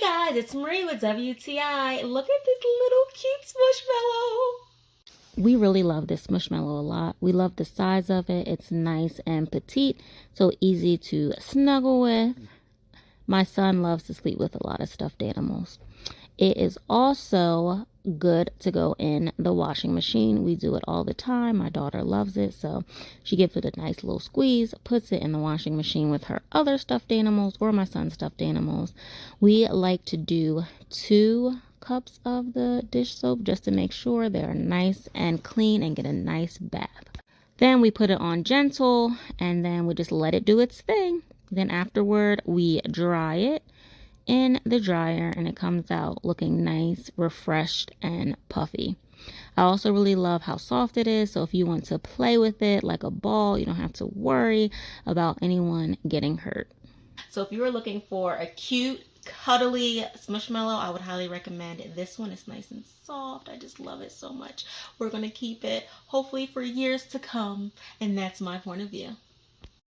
guys, it's Marie with WTI. Look at this little cute Squishmallow. We really love this Squishmallow a lot. We love the size of it. It's nice and petite, so easy to snuggle with. My son loves to sleep with a lot of stuffed animals. It is also good to go in the washing machine. We do it all the time. My daughter loves it, so she gives it a nice little squeeze, puts it in the washing machine with her other stuffed animals or my son's stuffed animals. We like to do 2 cups of the dish soap just to make sure they're nice and clean and get a nice bath. Then we put it on gentle and then we just let it do its thing. Then afterward we dry it in the dryer and it comes out looking nice, refreshed, and puffy. I also really love how soft it is, so if you want to play with it like a ball, you don't have to worry about anyone getting hurt. So if you are looking for a cute, cuddly Squishmallow, I would highly recommend this one. It's nice and soft. I just love it so much. We're going to keep it hopefully for years to come, and that's my point of view.